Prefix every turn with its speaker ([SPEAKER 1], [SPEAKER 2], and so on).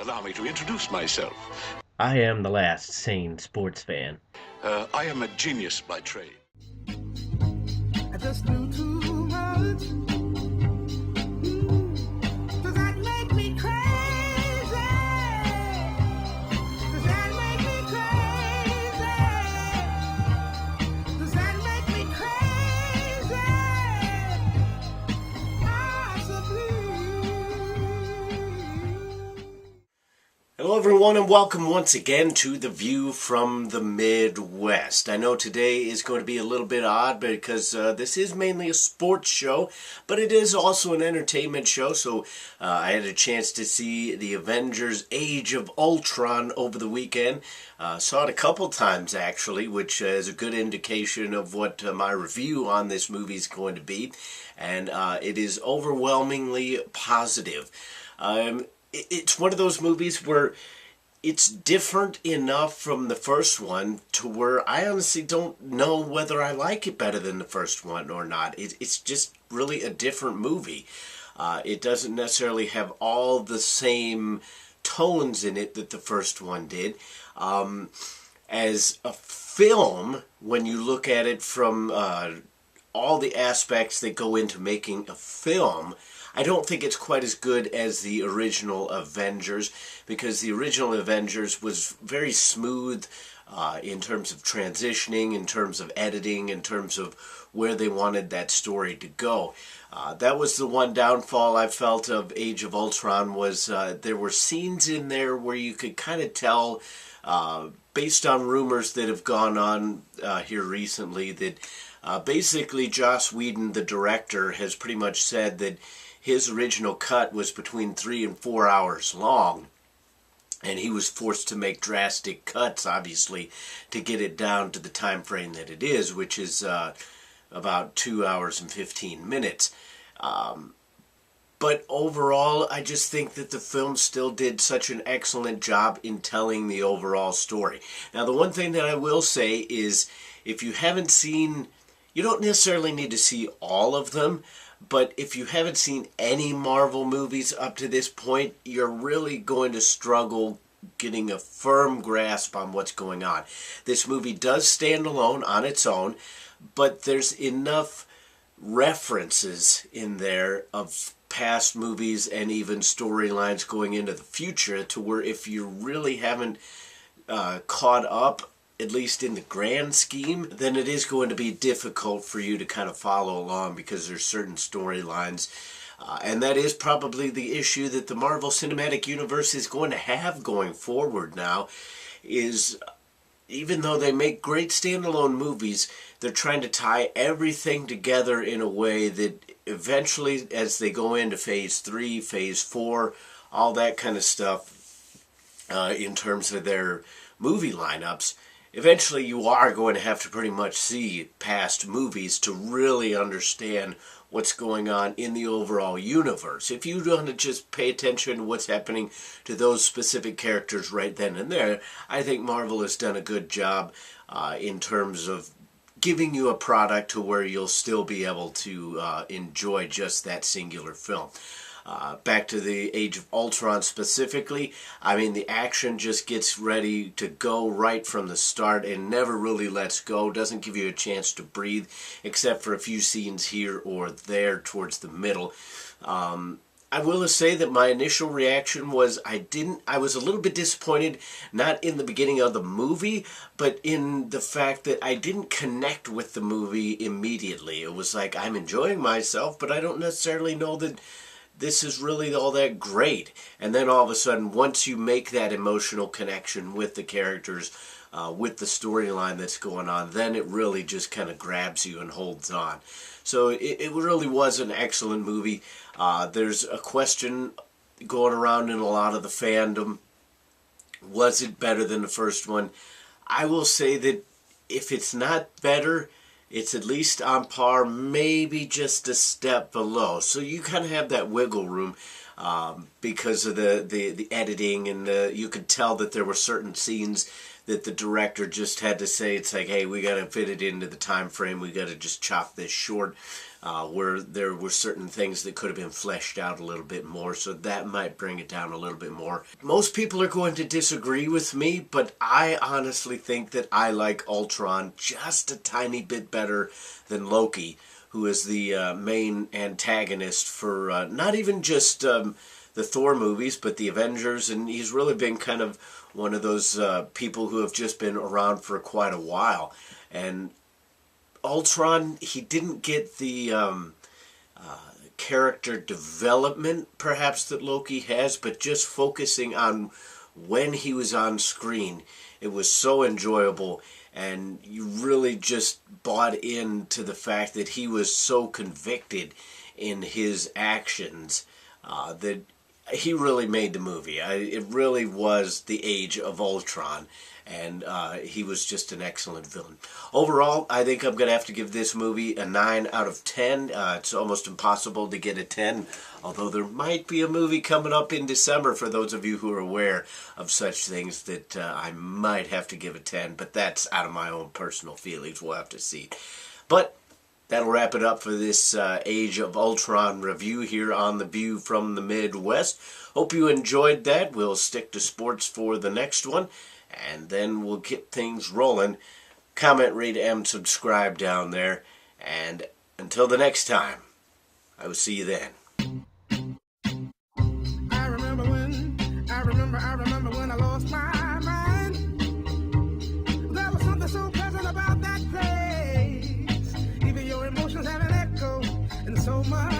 [SPEAKER 1] Allow me to introduce myself.
[SPEAKER 2] I am the last sane sports fan.
[SPEAKER 1] I am a genius by trade.
[SPEAKER 3] I just knew too much. Does that make me crazy? Does that make me crazy? Does that make me crazy? Possibly.
[SPEAKER 2] Hello, everyone, and welcome once again to The View from the Midwest. I know today is going to be a little bit odd because this is mainly a sports show, but it is also an entertainment show, so I had a chance to see the Avengers Age of Ultron over the weekend. Saw it a couple times, actually, which is a good indication of what my review on this movie is going to be, and it is overwhelmingly positive. It's one of those movies where it's different enough from the first one to where I honestly don't know whether I like it better than the first one or not. It's just really a different movie. It doesn't necessarily have all the same tones in it that the first one did. As a film, when you look at it from all the aspects that go into making a film, I don't think it's quite as good as the original Avengers, because the original Avengers was very smooth in terms of transitioning, in terms of editing, in terms of where they wanted that story to go. That was the one downfall I felt of Age of Ultron, was there were scenes in there where you could kind of tell, based on rumors that have gone on here recently, that basically Joss Whedon, the director, has pretty much said that his original cut was between 3 and 4 hours long, and he was forced to make drastic cuts, obviously, to get it down to the time frame that it is, which is about 2 hours and 15 minutes. But overall, I just think that the film still did such an excellent job in telling the overall story. Now, the one thing that I will say is, if you haven't seen, you don't necessarily need to see all of them, but if you haven't seen any Marvel movies up to this point, you're really going to struggle getting a firm grasp on what's going on. This movie does stand alone on its own, but there's enough references in there of past movies and even storylines going into the future to where if you really haven't caught up, at least in the grand scheme, then it is going to be difficult for you to kind of follow along, because there's certain storylines. And that is probably the issue that the Marvel Cinematic Universe is going to have going forward now, is even though they make great standalone movies, they're trying to tie everything together in a way that eventually, as they go into Phase 3, Phase 4, all that kind of stuff, in terms of their movie lineups, eventually you are going to have to pretty much see past movies to really understand what's going on in the overall universe. If you want to just pay attention to what's happening to those specific characters right then and there, I think Marvel has done a good job in terms of giving you a product to where you'll still be able to enjoy just that singular film. Back to the Age of Ultron specifically, I mean, the action just gets ready to go right from the start and never really lets go, doesn't give you a chance to breathe, except for a few scenes here or there towards the middle. I will say that my initial reaction was I was a little bit disappointed, not in the beginning of the movie, but in the fact that I didn't connect with the movie immediately. It was like, I'm enjoying myself, but I don't necessarily know that this is really all that great. And then all of a sudden, once you make that emotional connection with the characters, with the storyline that's going on, then it really just kind of grabs you and holds on. So it really was an excellent movie. There's a question going around in a lot of the fandom. Was it better than the first one? I will say that if it's not better, it's at least on par, maybe just a step below. So you kind of have that wiggle room. because of the editing, and you could tell that there were certain scenes that the director just had to say, it's like, hey, we got to fit it into the time frame, we got to just chop this short, where there were certain things that could have been fleshed out a little bit more, so that might bring it down a little bit more. Most people are going to disagree with me, but I honestly think that I like Ultron just a tiny bit better than Loki, who is the main antagonist for not even just the Thor movies, but the Avengers, and he's really been kind of one of those people who have just been around for quite a while. And Ultron, he didn't get the character development perhaps that Loki has, but just focusing on when he was on screen, it was so enjoyable, and you really just bought into the fact that he was so convicted in his actions that he really made the movie. It really was the age of Ultron, and he was just an excellent villain. Overall, I think I'm going to have to give this movie a 9 out of 10. It's almost impossible to get a 10, although there might be a movie coming up in December for those of you who are aware of such things that I might have to give a 10, but that's out of my own personal feelings. We'll have to see. But that'll wrap it up for this Age of Ultron review here on The View from the Midwest. Hope you enjoyed that. We'll stick to sports for the next one, and then we'll get things rolling. Comment, rate, and subscribe down there. And until the next time, I will see you then.
[SPEAKER 3] I remember when I lost my mind. There was something so pleasant about that place. Even your emotions have an echo, and so much